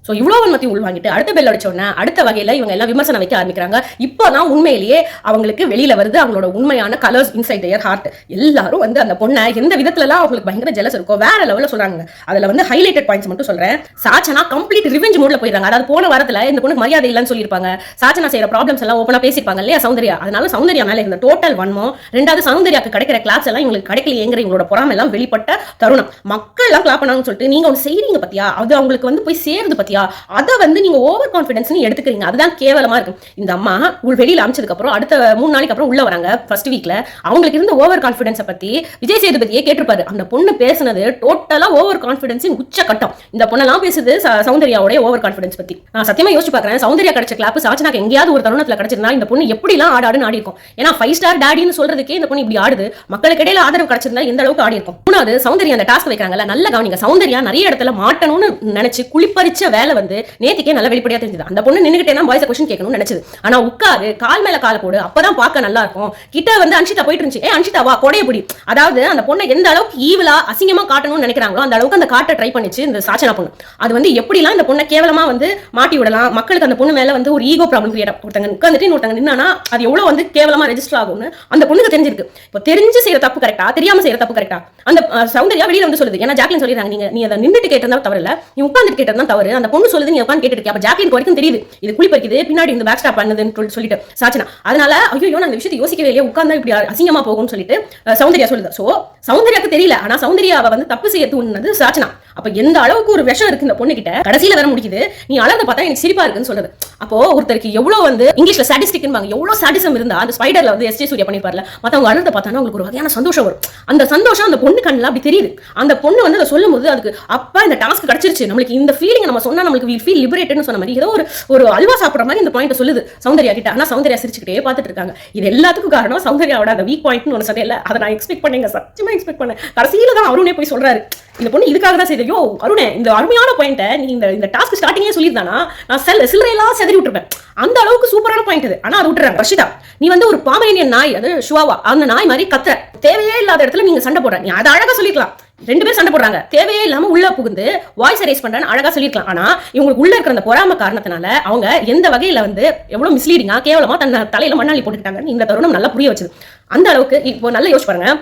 ஸோ இவ்வளோ மத்தி உள்வாங்கிட்டு அடுத்த பெல் அடிச்சோன்னா அடுத்த வகையில் இவங்க எல்லாம் விமர்சனம் வைக்க ஆரம்பிக்கிறாங்க. இப்போதான் உண்மையிலேயே அவங்களுக்கு வெளியில வருது அவங்களோட உண்மையான கலர்ஸ் இன்சைட் தேர் ஹார்ட். எல்லாரும் வந்து அந்த பொண்ணை எந்த விதத்துலலாம் அவங்களுக்கு பயங்கர ஜெலஸ் இருக்கோ வேற லெவலில் சொல்றாங்க. அதில் வந்து ஹைலைட்டட் பாயிண்ட்ஸ் மட்டும் சொல்றேன். சாச்சனா கம்ப்ளீட் ரிவெஞ்ச் மூட்ல போயிடுறாங்க. அதாவது போன வாரத்தில் இந்த பொண்ணுக்கு மரியாதை இல்லைன்னு சொல்லியிருப்பாங்க. சாச்சனா செய்யற ப்ராப்ளம்ஸ் எல்லாம் ஓப்பனா பேசியிருப்பாங்க இல்லையா சௌந்தர்யா. அதனால சௌந்தர்யா மேலே இருந்த டோட்டல் வன்மம், ரெண்டாவது சௌந்தர்யாக்கு கிடைக்கிற கிளாப்ஸ் எல்லாம் இவங்களுக்கு கிடைக்கலையேங்கிற இவங்களோட பொறாமை எல்லாம் வெளிப்பட்ட தருணம். மக்கள் எல்லாம் கிளாப் பண்ணாங்கன்னு சொல்லிட்டு நீங்க ஒன்று செய்யறீங்க பத்தியா, அது அவங்களுக்கு வந்து போய் சேருது பத்தியா சரியா? அதை வந்து நீங்க ஓவர் கான்பிடன்ஸ் எடுத்துக்கிறீங்க, அதுதான் கேவலமா இருக்கும். இந்த அம்மா வெளியில அமைச்சதுக்கு அப்புறம் அடுத்த 3 நாளைக்கு அப்புறம் உள்ள வராங்க. ஃபர்ஸ்ட் வீக்ல அவங்களுக்கு இருந்த ஓவர் கான்பிடன்ஸ் பத்தி விஜய் சேதுபதியே கேட்டிருப்பாரு. அந்த பொண்ணு பேசுனது டோட்டலா ஓவர் கான்பிடன்ஸின் உச்ச கட்டம். இந்த பொண்ணெல்லாம் பேசுது சௌந்தர்யாவோட ஓவர் கான்பிடன்ஸ் பத்தி. நான் சத்தியமா யோசிச்சு பாக்குறேன், சௌந்தர்யா கிடைச்ச கிளாப் சாச்சனாக்கு எங்கேயாவது ஒரு தருணத்துல கிடைச்சிருந்தா இந்த பொண்ணு எப்படி எல்லாம் ஆடாடுன்னு ஆடி இருக்கும். ஏன்னா 5 ஸ்டார் டாடின்னு சொல்றதுக்கே இந்த பொண்ணு இப்படி ஆடுது. மக்களுக்கு இடையில ஆதரவு கிடைச்சிருந்தா எந்த அளவுக்கு ஆடி இருக்கும். மூணாவது, சௌந்தர்யா அந்த டாஸ்க் வைக்கிறாங்கல்ல, நல்ல கவனிங்க. சௌந்தர்யா நிறைய இடத்துல மாட்டணும்னு நினைச்சு குளிப்பறிச்ச வேலை வந்து நேத்திக்கே நல்ல வெளிப்படையா தெரிஞ்சது. அந்த பொண்ணு நின்னுகிட்டே தான் பாய்ஸ் क्वेश्चन கேட்கணும்னு நினைச்சது. ஆனா உட்காரு, கால் மேல கால் போடு, அப்பதான் பார்க்க நல்லா இருக்கும். கிட்ட வந்து அன்ஷிதா போயிட்டு இருந்துச்சு, அன்ஷிதா வா கொடைய பிடி. அதாவது அந்த பொண்ணை எந்த அளவுக்கு ஈவிலா அசிங்கமா காட்டணும்னு நினைக்கிறாங்களோ அந்த அளவுக்கு அந்த காட்ட ட்ரை பண்ணிச்சு இந்த சாச்சனா பொண்ணு. அது வந்து எப்படிலாம் இந்த பொண்ணை கேவலமா வந்து மாட்டி விடலாம், மக்களுக்கு அந்த பொண்ணு மேல வந்து ஒரு ஈகோ ப்ராப்ளம் கிரியேட். ஒருத்தங்க உட்காந்துட்டு ஒருத்தங்க நின்னா அது எவ்வளவு வந்து கேவலமா ரெஜிஸ்டர் ஆகும்னு அந்த பொண்ணுக்கு தெரிஞ்சிருக்கு. இப்போ தெரிஞ்சு செய்யற தப்பு கரெக்டா, தெரியாம செய்யற தப்பு கரெக்டா? அந்த சௌந்தர்யா வெளியில வந்து சொல்லுது. ஏன்னா ஜாக்லின் சொல்லிடுறாங்க, நீ அதை நின்றுட்டு கேட்டதா தவறு இல்ல, நீ உட்காந்துட்டு கேட்டதான் தவறு. அந்த பொண்ணு சொல்லுது, நீ உட்காந்து கேட்டு. அப்ப ஜாக்லின் வரைக்கும் தெரியுது இது குளிப்பறிக்குது, பின்னாடி இந்த பேக் ஸ்டாப் பண்ணுதுன்னு சொல்லிட்டு சாச்சனா. அதனால ஐயோ நான் இந்த விஷயத்தை யோசிக்கவே இல்லையே, உட்கார்ந்தா இப்படி அசிங்கமா போகும்னு சொல்லிட்டு சௌந்தர்யா சொல்லுது. சோ சௌந்தர்யாக்கு தெரியல, ஆனா சௌந்தர்யாவை வந்து தப்பு செய்ய தூண்டினது சாச்சனா. அப்ப எந்த அளவுக்கு ஒரு விஷம் இருக்கு இந்த பொண்ணு கிட்ட, கடைசியில வர முடிக்குது. நீ அழகை பார்த்தா எனக்கு சிரிப்பா இருக்குன்னு சொல்றது. அப்போ ஒருத்தருக்கு எவ்வளவு வந்து இங்கிலீஷ்ல சாடிஸ்டிக்பாங்க, எவ்வளவு சாடிசம் இருந்தா அந்த ஸ்பைடர்ல வந்து எஸ்.ஜே. சூர்யா பண்ணிப்பார்ல, மத்தவங்க அழகை பார்த்தானா உங்களுக்கு ஒரு வகையான சந்தோஷம் வரும். அந்த சந்தோஷம் அந்த பொண்ணு கண்ணுல அப்படி தெரியுது. அந்த பொண்ணு வந்து அதை சொல்லும் போது அதுக்கு அப்பா இந்த டாஸ்க் கிடைச்சிருச்சு, நம்மளுக்கு இந்த ஃபீலிங் நம்ம சொன்னா நம்மளுக்கு வி ஃபீல் லிபரேட்டட்னு சொன்ன மாதிரி ஏதோ ஒரு அல்வா சாப்பிடுற மாதிரி இந்த பாயிண்ட் சொல்லுது சௌந்தர்யா கிட்ட. ஆனா சௌந்தர்யா சிரிச்சுக்கிட்டே பார்த்துட்டு இருக்காங்க. இது எல்லாத்துக்கும் காரணம் சௌந்தர்யாவோட அந்த வீக் பாயிண்ட்னு ஒன்று சொன்னேன்ல, அதை நான் எக்ஸ்பெக்ட் பண்ணேங்க, சத்தியமா எக்ஸ்பெக்ட் பண்ணேன். கடைசியில தான் அருணே போய் சொல்றாரு, இந்த பொண்ணு இதுக்காக தான் செய்யுது. யோ அருணே, இந்த அருமையான பாயிண்ட்டை நீ இந்த டாஸ்க் ஸ்டார்டிங்கே சொல்லியிருந்தானா நான் சில்லறையெல்லாம் செதறி விட்டுருப்பேன். அந்த அளவுக்கு சூப்பரான பாயிண்ட் இது. ஆனா அது விட்டுறாங்க. ரஷிதா, நீ வந்து ஒரு பாமரேனியன் நாய், அது ஷுவாவா, அந்த நாய் மாதிரி கத்துற, தேவையே இல்லாத இடத்துல நீங்க சண்டை போடுற. நீ அதை அழகா சொல்லிக்கலாம். 2 பேர் சண்டை போடுறாங்க, தேவையே இல்லாம உள்ள புகுந்து வாய்ஸ் ரைஸ் பண்றேன்னு அழகா சொல்லிருக்கலாம். ஆனா இவங்களுக்கு உள்ள இருக்கிற அந்த பொறாம காரணத்தினால அவங்க எந்த வகையில வந்து எவ்வளவு மிஸ்லீடிங்கா கேவலமா தன் தலையில மண்ணாளி போட்டுக்கிட்டாங்கன்னு இந்த தருணம் நல்லா புரிய வச்சது. அந்த அளவுக்கு இப்போ நல்லா யோசிச்சு பாருங்க,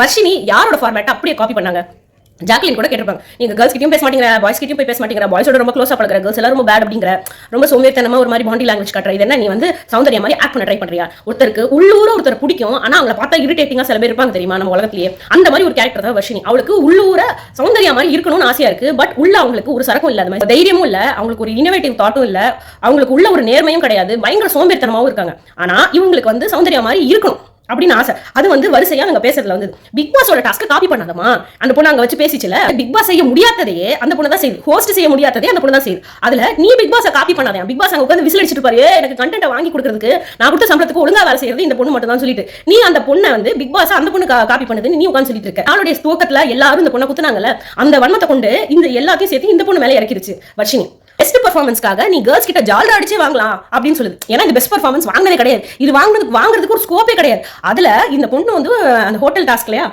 வர்ஷினி யாரோட ஃபார்மேட் அப்படியே காப்பி பண்ணாங்க. ஜாக்லின் கூட கேட்டிருப்பாங்க, நீங்க கேர்ள்ஸ் கிட்டயும் பேச மாட்டீங்க, பாய்ஸ் கிட்டயும் போய் பேச மாட்டீங்க, பாய்ஸோட ரொம்ப க்ளோஸா பழகுற, கேர்ள்ஸ் எல்லாரும் ரொம்ப பேட் அப்படிங்கிற, ரொம்ப சோம்பேறித்தனமா ஒரு மாதிரி பாண்டி லாங்குவேஜ் காட்டுற. இது என்ன, நீ வந்து சௌந்தர்யா மாதிரி ஆக்ட் பண்ண ட்ரை பண்றியா? ஒருத்தருக்கு உள்ளூர ஒருத்தர் பிடிக்கும், ஆனா அவங்களை பார்த்தா இரிட்டேட்டிங்கா சில பேர் இருப்பாங்க தெரியுமா நம்ம உலகத்திலேயே. அந்த மாதிரி ஒரு கேரக்டர் தான் வர்ஷினி. அவளுக்கு உள்ளூர சௌந்தர்யா மாதிரி இருக்கணும்னு ஆசையா இருக்கு. பட் உள்ள அவங்களுக்கு ஒரு சரக்கும் இல்லாத மாதிரி, தைரியமும் இல்ல, அவங்களுக்கு ஒரு இன்னோவேட்டிவ் தாட்டும் இல்ல, அவங்களுக்கு உள்ள ஒரு நேர்மையும் கிடையாது, பயங்கர சோம்பேறித்தனமாவும் இருக்காங்க. ஆனா இவங்களுக்கு வந்து சௌந்தர்யா மாதிரி இருக்கணும் அப்படின்னு ஆசை. அது வந்து வரிசையா நாங்க பேசுறதுல வந்து பிக் பாஸோட டாஸ்க் காப்பி பண்ணாதமா. அந்த பொண்ணு அங்க வச்சு பேசிச்சுல, பிக் பாஸ் செய்ய முடியாததையே அந்த பொண்ணு தான் செய்யுது, ஹோஸ்ட் செய்ய முடியாததே அந்த பொண்ணு தான் செய்யுது. அதுல நீ பிக் பாஸை காப்பி பண்ணாதே, பிக் பாஸ் அங்க உட்காந்து விசில் அடிச்சிட்டு பாரு, எனக்கு கண்டென்ட் வாங்கி கொடுக்கறதுக்கு நான் கொடுத்த சம்பளத்துக்கு ஒழுங்கா வேலை செய்யறது இந்த பொண்ணு மட்டும் தான் சொல்லிட்டு நீ அந்த பொண்ணை வந்து பிக் பாஸ் அந்த பொண்ணு காப்பி பண்ணது நீ உட்காந்து சொல்லிட்டு இருக்க. அவளுடைய துவக்கத்துல எல்லாரும் இந்த பொண்ணை குத்துனாங்கல்ல, அந்த வன்மத்தை கொண்டு இந்த எல்லாத்தையும் சேர்த்து இந்த பொண்ணு மேல இறக்கிருச்சு வர்ஷினி. பெஸ்ட் பெர்ஃபார்மன்ஸ்க்காக நீ கேர்ள்ஸ் கிட்ட ஜால்ரா அடிச்சே வாங்கலாம் அப்படின்னு சொல்லுது. ஏன்னா இது பெஸ்ட் பெர்ஃபார்மன்ஸ் வாங்கினதே கிடையாது, இது வாங்குறதுக்கு ஒரு ஸ்கோப்பே கிடையாது. அதுல இந்த பொண்ணு வந்து அந்த ஹோட்டல் டாஸ்க்லயா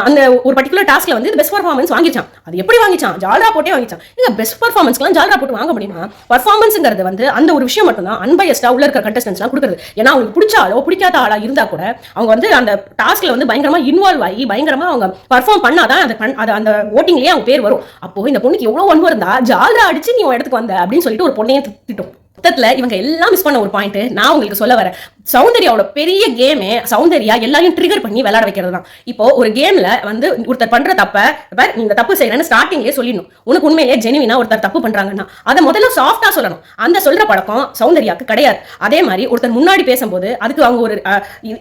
அந்த ஒரு பர்டிகுலர் டாஸ்க்ல வந்து பெஸ்ட் பெர்ஃபார்மன்ஸ் வாங்கிச்சான். அது எப்படி வாங்கிச்சான்? ஜால்ரா போட்டே வாங்கிச்சான். நீங்க பெஸ்ட் பெர்ஃபார்மன்ஸ்க்குலாம் ஜால்ரா போட்டு வாங்க முடியுமா? பெர்ஃபார்மன்ஸ்ங்கிறது வந்து அந்த ஒரு விஷயம் மட்டும் தான் அன்பயஸ்டா உள்ள இருக்க கண்டஸ்டன்ஸ்லாம் கொடுக்குறது. ஏன்னா அவங்களுக்கு பிடிச்ச ஆளோ பிடிக்காத ஆளா இருந்தா கூட அவங்க வந்து அந்த டாஸ்க்ல வந்து பயங்கரமா இன்வால்வ் ஆகி பயங்கரமா அவங்க பர்ஃபார்ம் பண்ணாதான் அந்த ஓட்டிங்லயே அவங்க பேர் வரும். அப்போ இந்த பொண்ணுக்கு எவ்வளவு ஒன்பு இருந்தா ஜால்ரா அடிச்சு நீ இடத்துக்கு வந்த அப்படின்னு சொல்லிட்டு ஒரு பொண்ணையும் திட்டும். மொத்தத்துல இவங்க எல்லாம் மிஸ் பண்ண ஒரு பாயிண்ட் நான் உங்களுக்கு சொல்ல வரேன். சௌந்தர்யாவோட பெரிய கேமே சௌந்தர்யா எல்லாரையும் ட்ரிகர் பண்ணி விளையாட வைக்கிறது தான். இப்போ ஒரு கேம்ல வந்து ஒருத்தர் பண்ற தப்ப இந்த தப்பு செய்யறேன்னு ஸ்டார்டிங்லேயே சொல்லிடணும். உனக்கு உண்மையிலேயே ஜெனுவினா ஒருத்தர் தப்பு பண்றாங்கன்னா அதை முதல்ல சாஃப்டா சொல்லணும். அந்த சொல்ற பழக்கம் சௌந்தர்யாக்கு கிடையாது. அதே மாதிரி ஒருத்தர் முன்னாடி பேசும்போது அதுக்கு அவங்க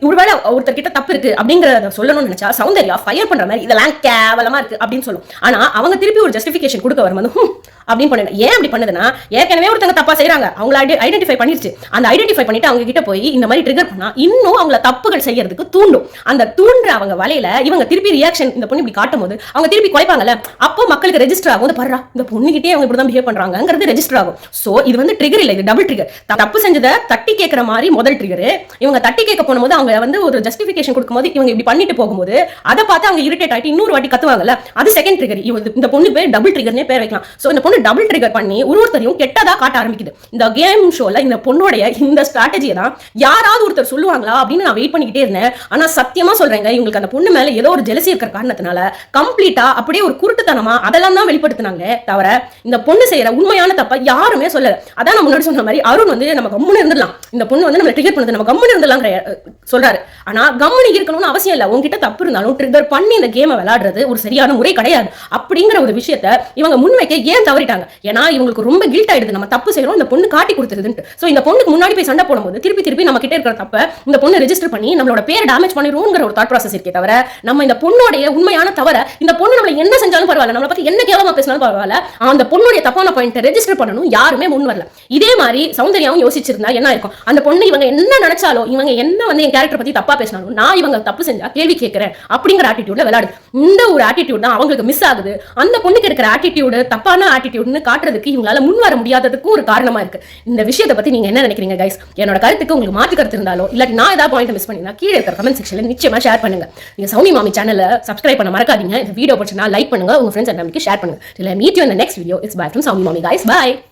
ஒருவேளை ஒருத்தர் கிட்ட தப்பு இருக்கு அப்படிங்கறத சொல்லணும்னு நினைச்சா சௌந்தர்யா ஃபயர் பண்ற மாதிரி இதெல்லாம் கேவலமா இருக்கு அப்படின்னு சொல்லும். ஆனா அவங்க திருப்பி ஒரு ஜஸ்டிபிகேஷன் கொடுக்க வரும்போது அப்படின்னு பண்ணு. ஏன் அப்படி பண்ணுதுன்னா ஏற்கனவே ஒருத்தங்க தப்பா செய்யறாங்க, அவங்கள ஐடென்டிஃபை பண்ணிருச்சு. அந்த ஐடென்டிஃபை பண்ணிட்டு அவங்க கிட்ட போய் இந்த மாதிரி ட்ரிகர் பண்ணா இன்னும் அவங்கள தப்புகள் செய்யறதுக்கு தூண்டும். அந்த தூண்டுற அவங்க வலையில இவங்க திருப்பி ரியாக்ஷன் இந்த பொண்ணு இப்படி காட்டும் போது அவங்க திருப்பி குறைப்பாங்கல்ல, அப்போ மக்களுக்கு ரெஜிஸ்டர் ஆகும். பர்றா இந்த பொண்ணுகிட்டே அவங்க இப்படிதான் பிஹேவ் பண்றாங்கிறது ரெஜிஸ்டர் ஆகும். சோ இது வந்து ட்ரிகர் இல்லை, இது டபுள் ட்ரிகர். தப்பு செஞ்சதை தட்டி கேட்கிற மாதிரி முதல் ட்ரிகர். இவங்க தட்டி கேட்க போகும்போது அவங்க வந்து ஒரு ஜஸ்டிபிகேஷன் கொடுக்கும்போது இவங்க இப்படி பண்ணிட்டு போகும்போது அதை பார்த்து அவங்க இரிட்டேட் ஆகிட்டு இன்னொரு வாட்டி கத்துவாங்கல்ல, அது செகண்ட் ட்ரிகர். இந்த பொண்ணு பேர் டபுள் ட்ரிகர்னே பேர் வைக்கலாம். சோ இந்த பொண்ணு டபுள் ட்ரிகர் பண்ணி ஒருத்தரையும் கெட்டதா காட்ட ஆரம்பிக்குது. இந்த கேம் ஷோல இந்த பொண்ணுடைய இந்த ஸ்ட்ராட்டஜியை தான் யார் யாராவது ஒருத்தர் சொல்லுவாங்களா அப்படின்னு நான் வெயிட் பண்ணிக்கிட்டே இருந்தேன். ஆனா சத்தியமா சொல்றேங்க, இவங்களுக்கு அந்த பொண்ணு மேல ஏதோ ஒரு ஜெலசி இருக்கிற காரணத்தினால கம்ப்ளீட்டா அப்படியே ஒரு குருட்டுத்தனமா அதெல்லாம் தான் வெளிப்படுத்தினாங்க தவிர இந்த பொண்ணு செய்யற உண்மையான தப்ப யாருமே சொல்லல. அதான் நான் முன்னாடி சொன்ன மாதிரி அருண் வந்து நம்ம கம்முன்னு இருந்துடலாம், இந்த பொண்ணு வந்து நம்ம ட்ரிகர் பண்ணுது, நம்ம கம்முன்னு இருந்தலாம் சொல்றாரு. ஆனா கம்முன்னு இருக்கணும்னு அவசியம் இல்ல. உங்ககிட்ட தப்பு இருந்தாலும் ட்ரிகர் பண்ணி இந்த கேமை விளையாடுறது ஒரு சரியான முறை கிடையாது. அப்படிங்கிற ஒரு விஷயத்த இவங்க முன்வைக்க ஏன் தவறிட்டாங்க? ஏன்னா இவங்களுக்கு ரொம்ப கில்ட் ஆயிடுது, நம்ம தப்பு செய்யறோம், இந்த பொண்ணு காட்டி கொடுத்துருதுன்ட்டு. சோ இந்த பொண்ணுக்கு முன்னாடி போய் சண்டை போடும்போது திருப்பி நம்ம கிட்ட இருக்கிற தப்ப இந்த பொண்ணு ரெஜிஸ்டர் பண்ணி நம்மளோட பேரை டேமேஜ் பண்ணிடுவோங்கிற ஒரு தாட் ப்ராசஸ் இருக்கே தவிர நம்ம இந்த பொண்ணுடைய உண்மையான தவற இந்த பொண்ணு நம்மள என்ன செஞ்சாலும் பரவாயில்ல, நம்மளை பத்தி என்ன கேவலமா பேசினாலும் பரவாயில்ல, அந்த பொண்ணுடைய தப்பான பாயிண்ட் ரெஜிஸ்டர் பண்ணணும் யாருமே முன் வரல. இதே மாதிரி சௌந்தர்யாவும் யோசிச்சிருந்தா என்ன இருக்கும், அந்த பொண்ணு இவங்க என்ன நினைச்சாலும், இவங்க என்ன வந்து என் கேரக்டர் பத்தி தப்பா பேசினாலும் நான் இவங்க தப்பு செஞ்சா கேள்வி கேட்கிறேன் அப்படிங்கிற ஆட்டிடியூட்ல விளையாடுது. இந்த ஒரு ஆட்டிடியூட் தான் அவங்களுக்கு மிஸ் ஆகுது. அந்த பொண்ணுக்கு இருக்கிற ஆட்டிடியூடு தப்பான ஆட்டிடியூட்னு காட்டுறதுக்கு இவங்களால முன் வர முடியாததுக்கும் ஒரு காரணமா இருக்கு. இந்த விஷயத்தை பத்தி நீங்க என்ன நினைக்கிறீங்க கைஸ்? என்னோட கருத்துக்கு உங்களுக்கு மாற்று கருத்து இருந்தாலோ இல்லாட்டி நான் ஏதாவது பாயிண்ட் மிஸ் பண்ணினா கீழே இருக்கிற கமெண்ட் செக்ஷன்ல நிச்சயமா ஷேர் பண்ணுங்க. நீங்க சௌமி மாமி சேனலை சப்ஸ்கிரைப் பண்ண மறக்காதீங்க. இந்த வீடியோ பிடிச்சிருந்தா லைக் பண்ணுங்க, உங்க ஃப்ரெண்ட்ஸ் அண்ட் ஃபேமிலிக்கு ஷேர் பண்ணுங்க. Till I meet you in the next video. It's bye from Soumi Mommy guys. Bye.